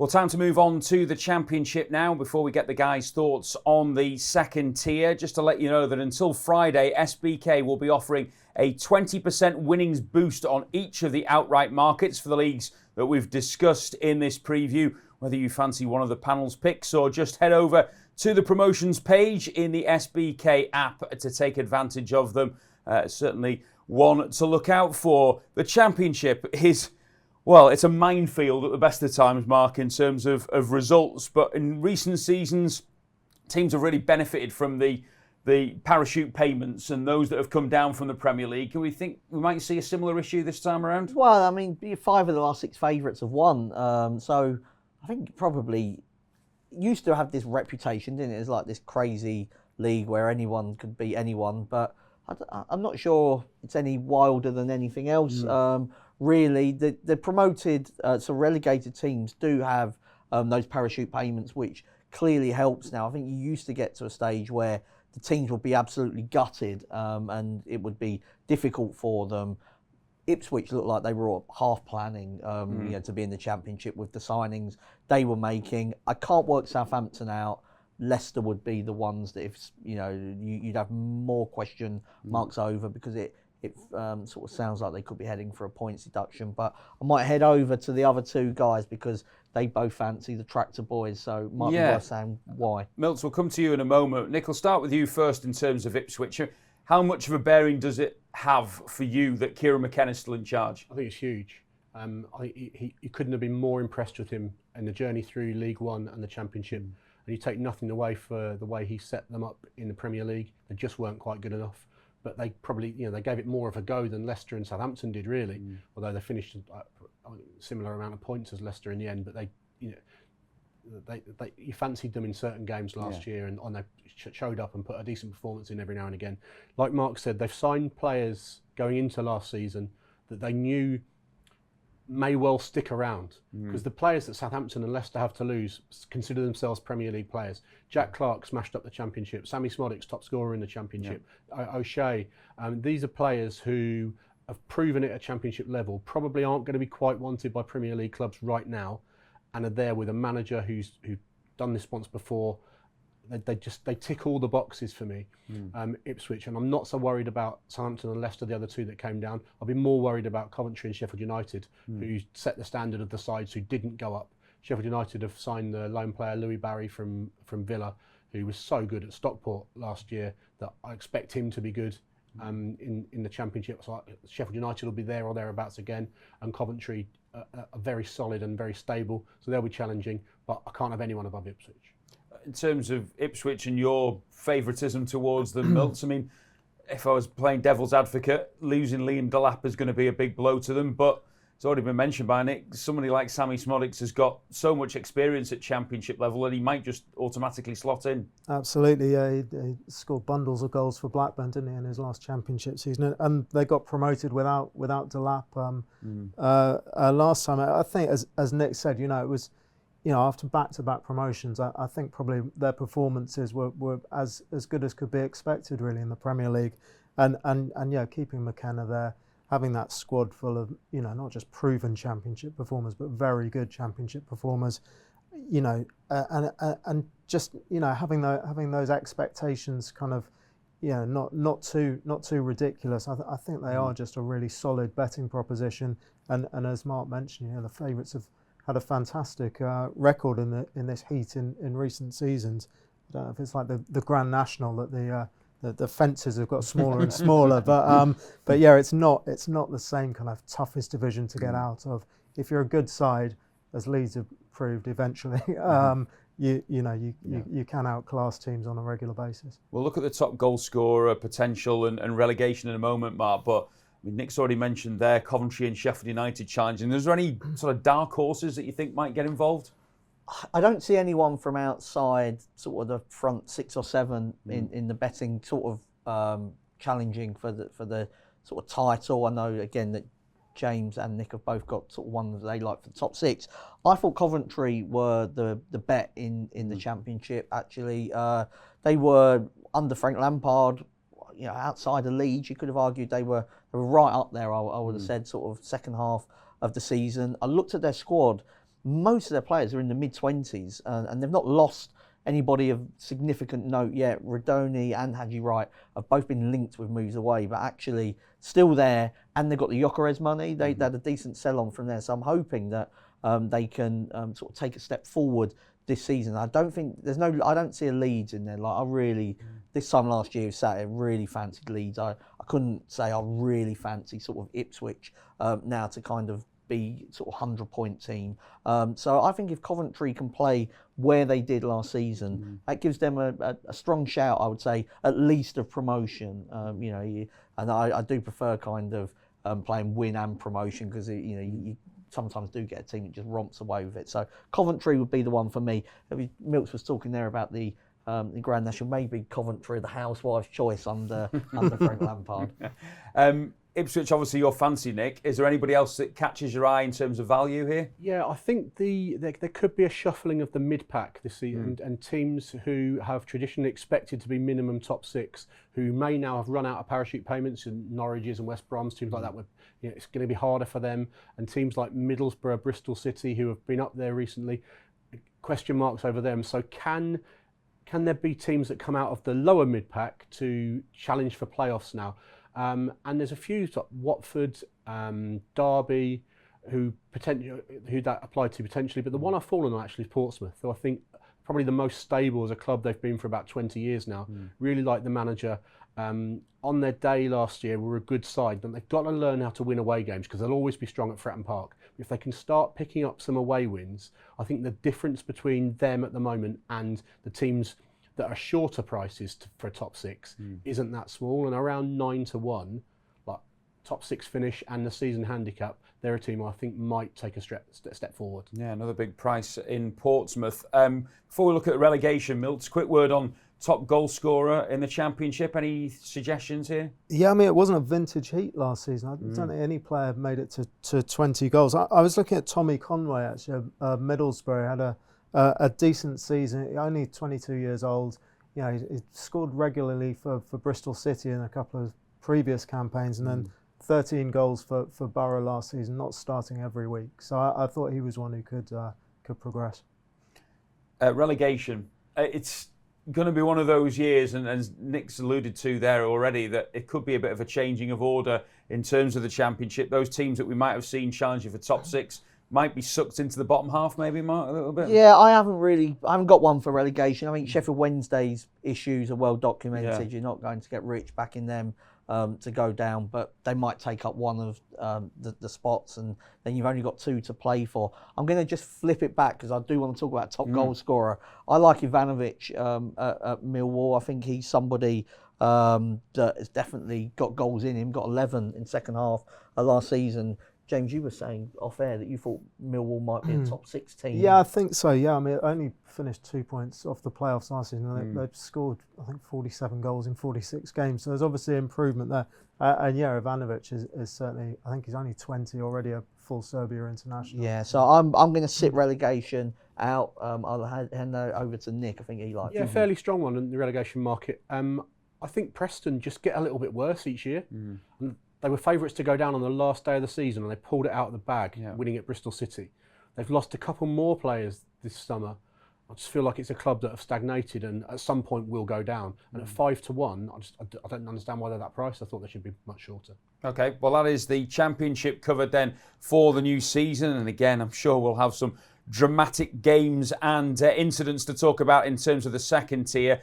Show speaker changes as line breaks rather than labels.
Well, time to move on to the Championship now before we get the guys' thoughts on the second tier. Just to let you know that until Friday, SBK will be offering a 20% winnings boost on each of the outright markets for the leagues that we've discussed in this preview. Whether you fancy one of the panel's picks or just head over to the promotions page in the SBK app to take advantage of them. Certainly one to look out for. The Championship is... well, it's a minefield at the best of times, Mark, in terms of results. But in recent seasons, teams have really benefited from the parachute payments and those that have come down from the Premier League. Can we think we might see a similar issue this time around?
Well, I mean, 5 of the last 6 favourites have won. So I think probably used to have this reputation, didn't it? It's like this crazy league where anyone could beat anyone. But I'm not sure it's any wilder than anything else. Really, the promoted, so relegated teams do have those parachute payments, which clearly helps now. I think you used to get to a stage where the teams would be absolutely gutted and it would be difficult for them. Ipswich looked like they were all half planning to be in the Championship with the signings they were making. I can't work Southampton out. Leicester would be the ones that if you'd have more question marks over, because it sort of sounds like they could be heading for a points deduction. But I might head over to the other 2 guys because they both fancy the Tractor Boys, so might be worth saying why.
Milton, we'll come to you in a moment. Nick, I'll start with you first in terms of Ipswich. How much of a bearing does it have for you that Kieran McKenna's still in charge?
I think it's huge. He couldn't have been more impressed with him in the journey through League One and the Championship. And you take nothing away for the way he set them up in the Premier League. They just weren't quite good enough. But they probably, they gave it more of a go than Leicester and Southampton did, really. Although they finished a similar amount of points as Leicester in the end. But you fancied them in certain games last year, and they showed up and put a decent performance in every now and again. Like Mark said, they've signed players going into last season that they knew may well stick around, because the players that Southampton and Leicester have to lose consider themselves Premier League players. Jack Clark smashed up the Championship. Sammy Smodick's top scorer in the Championship. O'Shea. These are players who have proven it at Championship level, probably aren't going to be quite wanted by Premier League clubs right now, and are there with a manager who's done this once before. They tick all the boxes for me, Ipswich, and I'm not so worried about Southampton and Leicester, the other 2 that came down. I'll be more worried about Coventry and Sheffield United, who set the standard of the sides who didn't go up. Sheffield United have signed the loan player Louis Barry from Villa, who was so good at Stockport last year that I expect him to be good in the Championship. So Sheffield United will be there or thereabouts again, and Coventry are very solid and very stable, so they'll be challenging, but I can't have anyone above Ipswich.
In terms of Ipswich and your favouritism towards them, Milts, I mean, if I was playing devil's advocate, losing Liam Delap is going to be a big blow to them, but it's already been mentioned by Nick, somebody like Sammy Smodics has got so much experience at Championship level that he might just automatically slot in.
Absolutely, yeah. He scored bundles of goals for Blackburn, didn't he, in his last Championship season? And they got promoted without Delap last time. I think, as Nick said, it was, after back-to-back promotions, I think probably their performances were as good as could be expected, really, in the Premier League. And keeping McKenna there, having that squad full of, not just proven Championship performers, but very good Championship performers, and just, having those expectations kind of, not too ridiculous. I think they are just a really solid betting proposition. And as Mark mentioned, the favourites have had a fantastic record in this heat in recent seasons. I don't know if it's like the Grand National that the fences have got smaller and smaller, but yeah, it's not the same kind of toughest division to get out of. If you're a good side, as Leeds have proved eventually, you can outclass teams on a regular basis.
We'll look at the top goal scorer potential and relegation in a moment, Mark, but Nick's already mentioned there Coventry and Sheffield United challenging. Is there any sort of dark horses that you think might get involved?
I don't see anyone from outside sort of the front 6 or 7 in the betting sort of challenging for the sort of title. I know again that James and Nick have both got sort of one that they like for the top 6. I thought Coventry were the bet in the Championship. Actually, they were under Frank Lampard. Outside of Leeds, you could have argued they were right up there. I would have said sort of second half of the season. I looked at their squad, most of their players are in the mid-20s, and they've not lost anybody of significant note yet. Rodoni and Haji Wright have both been linked with moves away, but actually still there, and they've got the Goalcorer money. They had a decent sell-on from there, so I'm hoping that they can sort of take a step forward this season. I don't see a Leeds in there. Like, I really, this time last year, Saturday, really fancied Leeds. I couldn't say I really fancy sort of Ipswich now to kind of be sort of 100-point team. So I think if Coventry can play where they did last season, that gives them a strong shout, I would say, at least of promotion. And I do prefer kind of playing win and promotion, because you sometimes do get a team that just romps away with it. So Coventry would be the one for me. Milks was talking there about the Grand National, maybe Coventry, the housewife's choice under Frank Lampard.
Ipswich, obviously your fancy, Nick. Is there anybody else that catches your eye in terms of value here?
Yeah, I think there could be a shuffling of the mid-pack this season, and teams who have traditionally expected to be minimum top 6, who may now have run out of parachute payments, in Norwiches and West Broms, teams like that, it's going to be harder for them, and teams like Middlesbrough, Bristol City, who have been up there recently, question marks over them. So can there be teams that come out of the lower mid-pack to challenge for playoffs now? And there's a few, like Watford, Derby, who that applied to potentially, but the one I've fallen on actually is Portsmouth, who I think probably the most stable as a club. They've been for about 20 years now. Really like the manager. On their day last year, were a good side, but they've got to learn how to win away games, because they'll always be strong at Fratton Park. If they can start picking up some away wins, I think the difference between them at the moment and the teams that are shorter prices for a top 6 isn't that small, and around 9-1, like top 6 finish and the season handicap, they're a team I think might take a step forward.
Yeah, another big price in Portsmouth. Before we look at the relegation, Milts, quick word on top goal scorer in the Championship. Any suggestions here?
Yeah, I mean, it wasn't a vintage heat last season. I don't think any player made it to 20 goals. I was looking at Tommy Conway, actually, Middlesbrough, had a decent season, only 22 years old. He scored regularly for Bristol City in a couple of previous campaigns, and then 13 goals for Borough last season, not starting every week. So I thought he was one who could progress.
Relegation. It's going to be one of those years, and as Nick's alluded to there already, that it could be a bit of a changing of order in terms of the Championship. Those teams that we might have seen challenging for top 6 might be sucked into the bottom half, maybe, Mark, a little bit.
Yeah, I haven't got one for relegation. I think Sheffield Wednesday's issues are well documented. Yeah. You're not going to get rich backing them to go down, but they might take up one of the spots, and then you've only got 2 to play for. I'm going to just flip it back, because I do want to talk about top goal scorer. I like Ivanovic at Millwall. I think he's somebody that has definitely got goals in him, got 11 in second half last season. James, you were saying off air that you thought Millwall might be a top 6 team.
Yeah, I think so. Yeah, I mean, it only finished 2 points off the playoffs last season. They've scored, I think, 47 goals in 46 games. So there's obviously improvement there. And yeah, Ivanovic is certainly, I think he's only 20, already a full Serbia international.
Yeah, so I'm going to sit relegation out. I'll hand that over to Nick. I think he likes it.
Yeah, fairly strong one in the relegation market. I think Preston just get a little bit worse each year. And they were favourites to go down on the last day of the season, and they pulled it out of the bag, winning at Bristol City. They've lost a couple more players this summer. I just feel like it's a club that have stagnated and at some point will go down. And at 5-1, I don't understand why they're that priced. I thought they should be much shorter.
Okay, well, that is the Championship covered then for the new season. And again, I'm sure we'll have some dramatic games and incidents to talk about in terms of the second tier.